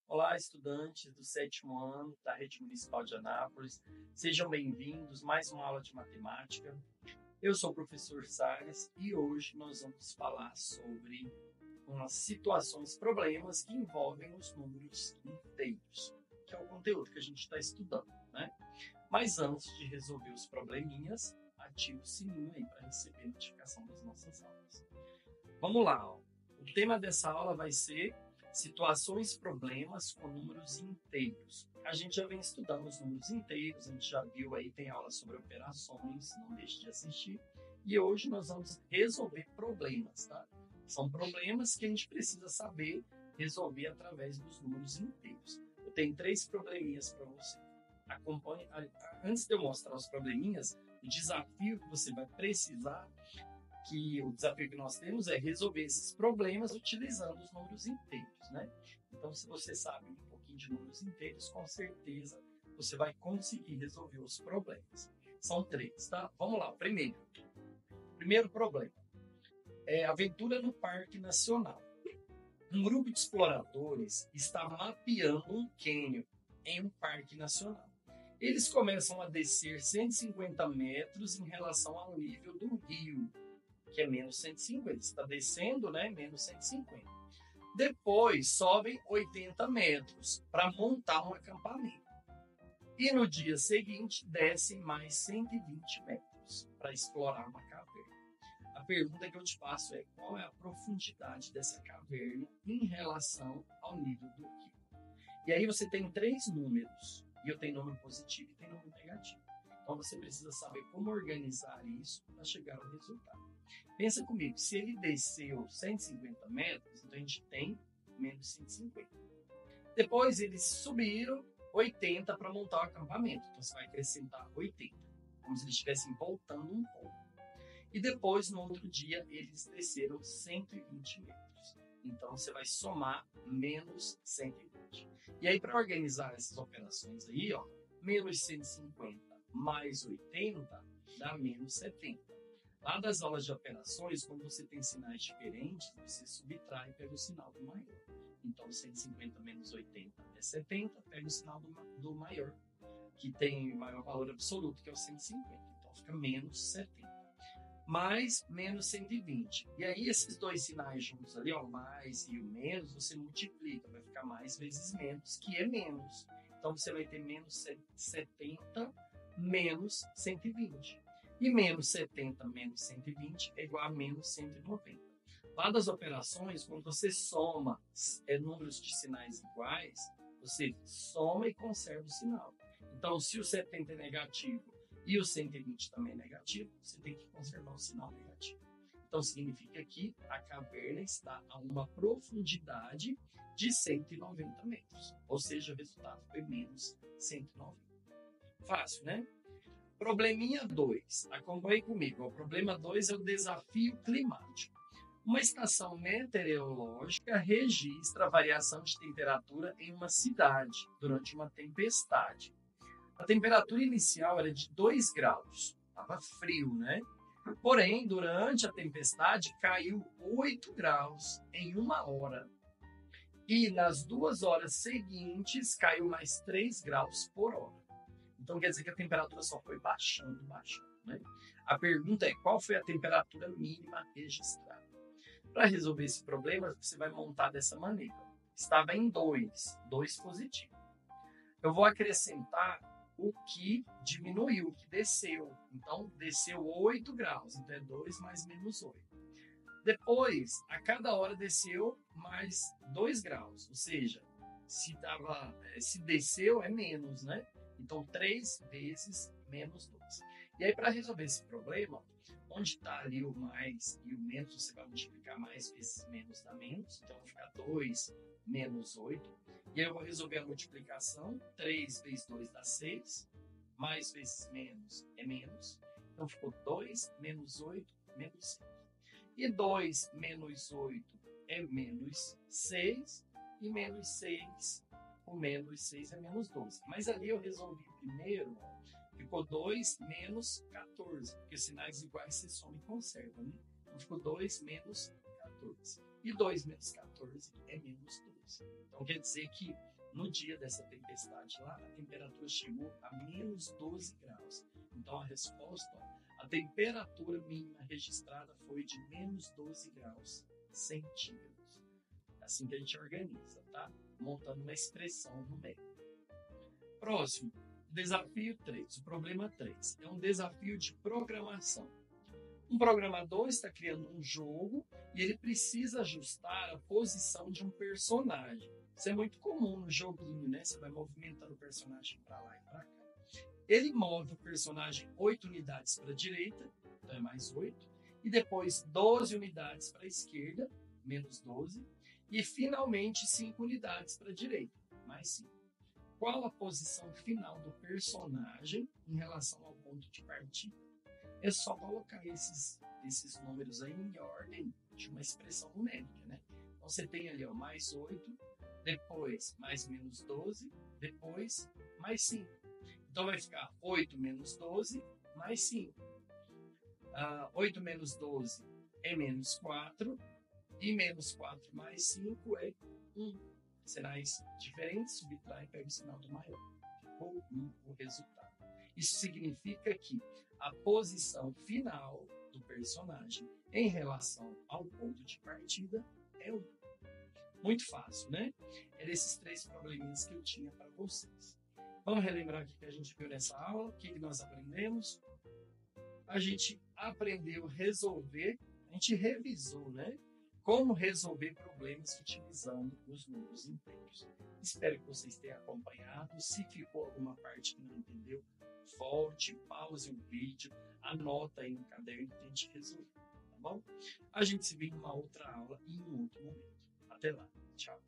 Olá, estudantes do sétimo ano da Rede Municipal de Anápolis. Sejam bem-vindos a mais uma aula de matemática. Eu sou o professor Salles e hoje nós vamos falar sobre umas situações, problemas que envolvem os números inteiros, que é o conteúdo que a gente está estudando, né? Mas antes de resolver os probleminhas, ative o sininho aí para receber notificação das nossas aulas. Vamos lá, ó. O tema dessa aula vai ser situações, problemas com números inteiros. A gente já vem estudando os números inteiros, a gente já viu aí, tem aula sobre operações, não deixe de assistir. E hoje nós vamos resolver problemas, tá? São problemas que a gente precisa saber resolver através dos números inteiros. Eu tenho 3 probleminhas para você. Acompanhe. Antes de eu mostrar os probleminhas, o desafio que você vai precisar que o desafio que nós temos é resolver esses problemas utilizando os números inteiros, né? Então, se você sabe um pouquinho de números inteiros, com certeza você vai conseguir resolver os problemas. São 3, tá? Vamos lá, o primeiro problema é aventura no Parque Nacional. Um grupo de exploradores está mapeando um cânion em um parque nacional. Eles começam a descer 150 metros em relação ao nível do rio, que é menos 150. Está descendo, né? Menos 150. Depois sobem 80 metros para montar um acampamento. E no dia seguinte descem mais 120 metros para explorar uma caverna. A pergunta que eu te faço é: qual é a profundidade dessa caverna em relação ao nível do rio? E aí você tem 3 números. E eu tenho número positivo e tenho número negativo. Então você precisa saber como organizar isso para chegar ao resultado. Pensa comigo, se ele desceu 150 metros, então a gente tem menos 150. Depois eles subiram 80 para montar o acampamento. Então você vai acrescentar 80, como se eles estivessem voltando um pouco. E depois, no outro dia, eles desceram 120 metros. Então você vai somar menos 120. E aí, para organizar essas operações aí, ó, menos 150 mais 80 dá menos 70. Lá das aulas de operações, quando você tem sinais diferentes, você subtrai e pega o sinal do maior. Então, 150 menos 80 é 70, pega o sinal do maior, que tem maior valor absoluto, que é o 150. Então, fica menos 70. Mais menos 120. E aí, esses dois sinais juntos ali, ó, mais e o menos, você multiplica, vai ficar mais vezes menos, que é menos. Então, você vai ter menos 70 menos 120. E menos 70 menos 120 é igual a menos 190. Lá das operações, quando você soma números de sinais iguais, você soma e conserva o sinal. Então, se o 70 é negativo e o 120 também é negativo, você tem que conservar o sinal negativo. Então, significa que a caverna está a uma profundidade de 190 metros. Ou seja, o resultado foi menos 190. Fácil, né? Probleminha 2. Acompanhe comigo. O problema 2 é o desafio climático. Uma estação meteorológica registra a variação de temperatura em uma cidade durante uma tempestade. A temperatura inicial era de 2 graus. Estava frio, né? Porém, durante a tempestade, caiu 8 graus em 1 hora. E nas 2 horas seguintes, caiu mais 3 graus por hora. Então quer dizer que a temperatura só foi baixando, né? A pergunta é: qual foi a temperatura mínima registrada? Para resolver esse problema, você vai montar dessa maneira. Estava em 2 positivo. Eu vou acrescentar o que diminuiu, o que desceu. Então, desceu 8 graus. Então, é 2 mais menos 8. Depois, a cada hora desceu mais 2 graus. Ou seja, se desceu, é menos, né? Então, 3 vezes menos 2. E aí, para resolver esse problema, onde está ali o mais e o menos, você vai multiplicar mais vezes menos dá menos. Então, vai ficar 2 menos 8. E aí eu vou resolver a multiplicação. 3 vezes 2 dá 6. Mais vezes menos é menos. Então, ficou 2 menos 8 menos 5. E 2 menos 8 é menos 6. E menos 6, o menos 6 é menos 12. Mas ali eu resolvi primeiro, ficou 2 menos 14. Porque sinais iguais você soma e conserva, né? Então ficou 2 menos 14. E 2 menos 14 é menos 12. Então quer dizer que no dia dessa tempestade lá, a temperatura chegou a menos 12 graus. Então a resposta, a temperatura mínima registrada foi de menos 12 graus centígrados. É assim que a gente organiza, tá? Montando uma expressão no meio. Próximo, desafio 3, o problema 3. É um desafio de programação. Um programador está criando um jogo e ele precisa ajustar a posição de um personagem. Isso é muito comum no joguinho, né? Você vai movimentando o personagem para lá e para cá. Ele move o personagem 8 unidades para a direita, então é mais 8, e depois 12 unidades para a esquerda, menos 12, e finalmente 5 unidades para a direita, mais 5. Qual a posição final do personagem em relação ao ponto de partida? É só colocar esses números aí em ordem de uma expressão numérica, né? Então você tem ali, ó, mais 8, depois mais menos 12, depois mais 5. Então vai ficar 8 menos 12 mais 5. 8 menos 12 é menos 4, e menos 4 mais 5 é 1. Sinais diferentes, subtrai e pega o sinal do maior. Ficou 1 o resultado. Isso significa que a posição final do personagem em relação ao ponto de partida é 1. Muito fácil, né? Eram esses 3 probleminhas que eu tinha para vocês. Vamos relembrar o que a gente viu nessa aula, o que nós aprendemos. A gente aprendeu a resolver, a gente revisou, né? Como resolver problemas utilizando os números inteiros. Espero que vocês tenham acompanhado. Se ficou alguma parte que não entendeu, volte, pause o vídeo, anota aí no caderno e tente resolver, tá bom? A gente se vê em uma outra aula em um outro momento. Até lá. Tchau.